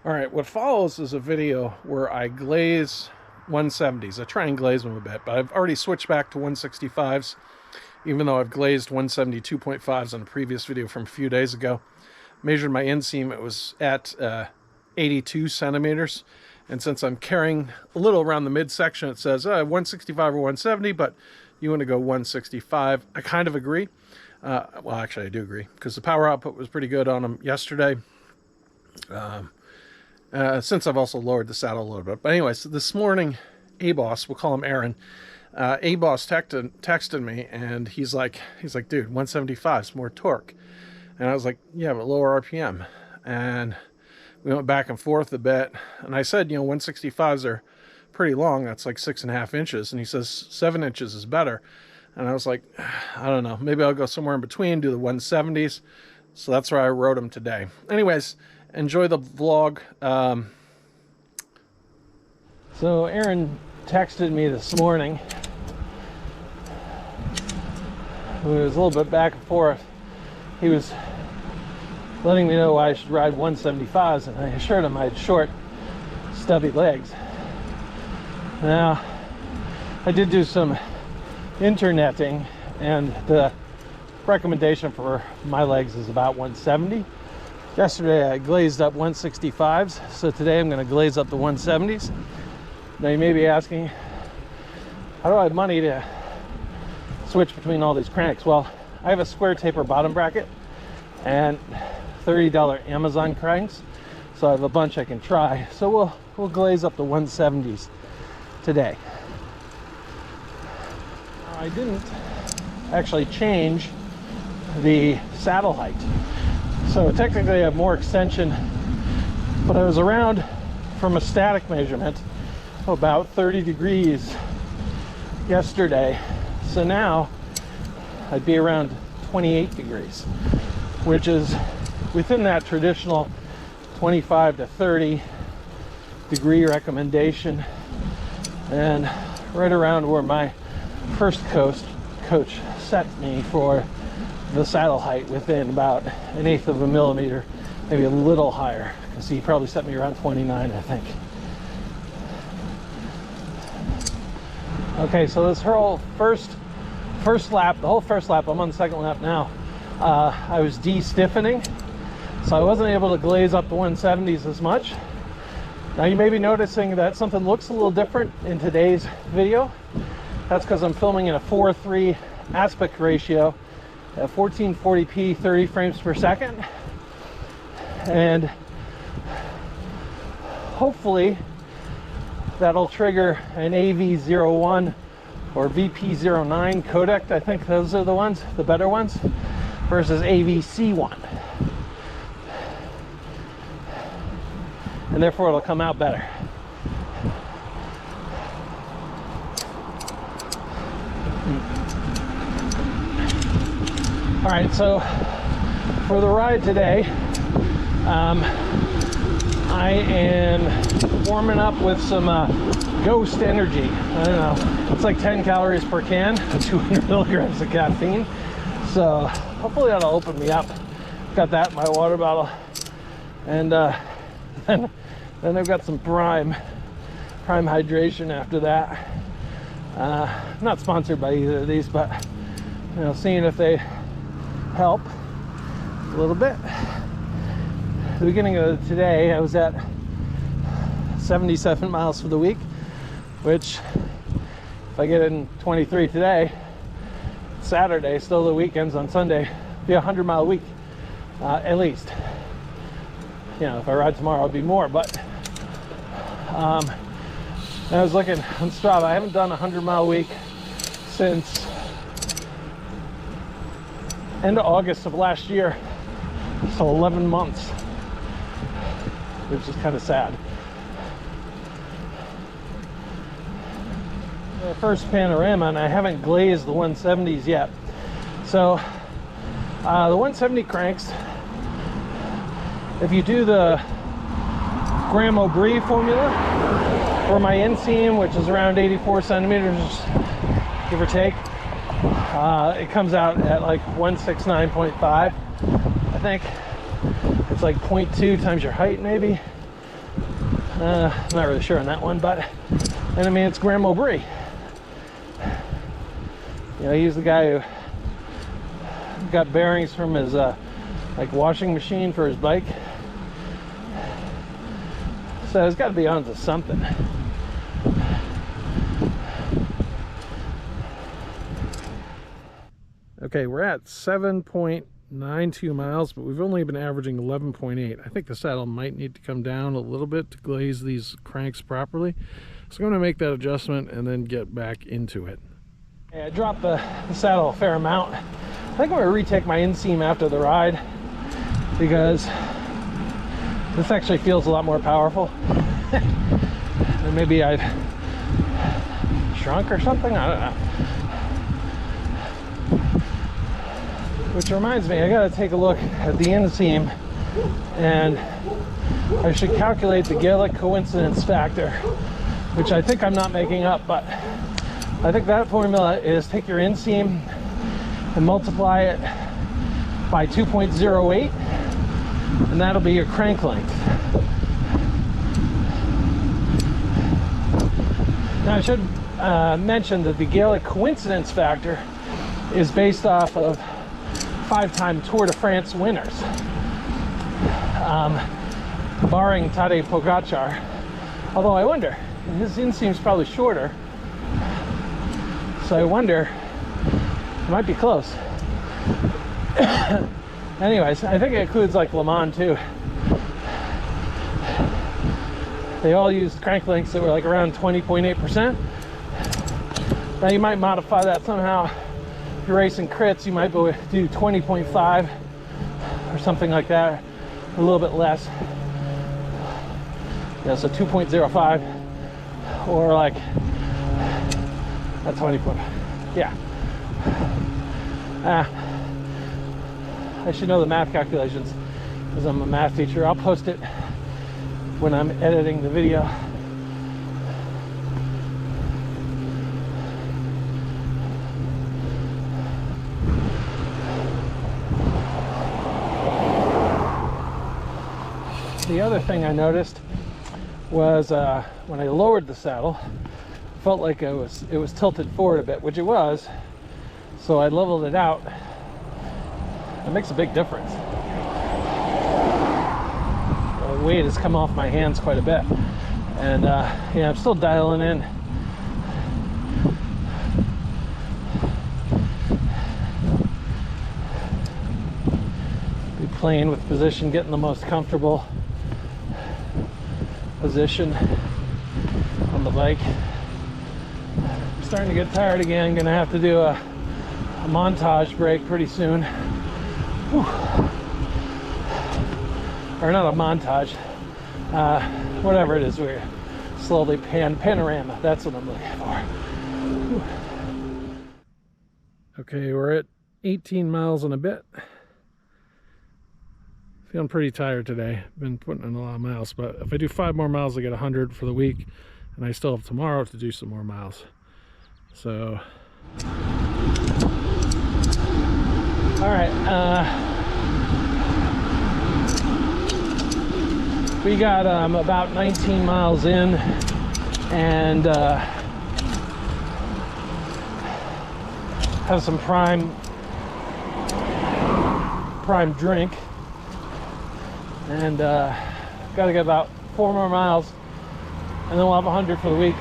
All right, what follows is a video where I glaze 170s. I try and glaze them a bit, but I've already switched back to 165s, even though I've glazed 172.5s in a previous video from a few days ago. Measured my inseam, it was at 82 centimeters. And since I'm carrying a little around the midsection, it says 165 or 170, but you want to go 165. I kind of agree. Well, actually, I do agree, because the power output was pretty good on them yesterday. Since I've also lowered the saddle a little bit. But anyways, this morning, A-Boss, we'll call him Aaron, A-Boss texted me, and he's like, dude, 175 is more torque. And I was like, yeah, but lower RPM. And we went back and forth a bit. And I said, 165s are pretty long. That's like 6.5 inches. And he says 7 inches is better. And I was like, I don't know. Maybe I'll go somewhere in between, do the 170s. So that's why I wrote them today. Anyways, enjoy the vlog. So Aaron texted me this morning. It was a little bit back and forth. He was letting me know I should ride 175s, and I assured him I had short, stubby legs. Now, I did do some interneting, and the recommendation for my legs is about 170. Yesterday I glazed up 165s, so today I'm going to glaze up the 170s. Now you may be asking, how do I have money to switch between all these cranks? Well, I have a square taper bottom bracket and $30 Amazon cranks, so I have a bunch I can try. So we'll glaze up the 170s today. I didn't actually change the saddle height, so technically I have more extension, but I was around from a static measurement about 30 degrees yesterday, so now I'd be around 28 degrees, which is within that traditional 25 to 30 degree recommendation, and right around where my first coach set me for the saddle height, within about 1/8 of a millimeter, maybe a little higher, because he probably set me around 29, I think. Okay, so this whole first lap, the whole first lap, I'm on the second lap now, I was de-stiffening, so I wasn't able to glaze up the 170s as much. Now you may be noticing that something looks a little different in today's video. That's because I'm filming in a 4:3 aspect ratio at 1440p 30 frames per second, and hopefully that'll trigger an AV01 or VP09 codec. I think those are the ones, the better ones, versus AVC1, and therefore it'll come out better. All right, so for the ride today, I am warming up with some Ghost Energy. I don't know, it's like 10 calories per can, 200 milligrams of caffeine. So hopefully that'll open me up. Got that in my water bottle, and then I've got some prime hydration after that. I'm not sponsored by either of these, but seeing if they help a little bit. At the beginning of today, I was at 77 miles for the week, which if I get in 23 today, Saturday, still the weekends on Sunday, be a 100-mile week at least. If I ride tomorrow, it'll be more, but I was looking on Strava. I haven't done a 100-mile week since end of August of last year, so 11 months, which is kind of sad. The first panorama, and I haven't glazed the 170s yet. So the 170 cranks, if you do the Graham-O'Brien formula for my inseam, which is around 84 centimeters, give or take, it comes out at like 169.5. I think it's like 0.2 times your height, maybe. I'm not really sure on that one, but and I mean it's Grandma Brie. You know, he's the guy who got bearings from his like washing machine for his bike. So it's got to be onto something. Okay, we're at 7.92 miles, but we've only been averaging 11.8. I think the saddle might need to come down a little bit to glaze these cranks properly. So I'm going to make that adjustment and then get back into it. Yeah, I dropped the saddle a fair amount. I think I'm going to retake my inseam after the ride because this actually feels a lot more powerful. And maybe I've shrunk or something, I don't know. Which reminds me, I gotta take a look at the inseam, and I should calculate the Gaelic coincidence factor, which I think I'm not making up, but I think that formula is take your inseam and multiply it by 2.08, and that'll be your crank length. Now I should mention that the Gaelic coincidence factor is based off of 5-time Tour de France winners, barring Tadej Pogacar. Although I wonder, his inseam's probably shorter, so I wonder, it might be close. Anyways, I think it includes like Le Mans too. They all used crank lengths that were like around 20.8%. Now you might modify that somehow. If you're racing crits, you might do 20.5 or something like that, a little bit less. Yeah, so 2.05 or like a 20.5. Yeah. I should know the math calculations because I'm a math teacher. I'll post it when I'm editing the video. The other thing I noticed was when I lowered the saddle, it felt like it was tilted forward a bit, which it was. So I leveled it out. It makes a big difference. The weight has come off my hands quite a bit, and yeah, I'm still dialing in. Be playing with position, getting the most comfortable position on the bike. I'm starting to get tired again. Gonna have to do a montage break pretty soon. Whew. Or not a montage, whatever it is, we're slowly panorama. That's what I'm looking for. Whew. Okay, we're at 18 miles and a bit. Feeling pretty tired today. Been putting in a lot of miles, but if I do 5 more miles, I get 100 for the week, and I still have tomorrow to do some more miles. So, all right. We got about 19 miles in, and have some prime drink. And got to get about 4 more miles, and then we'll have 100 for the week.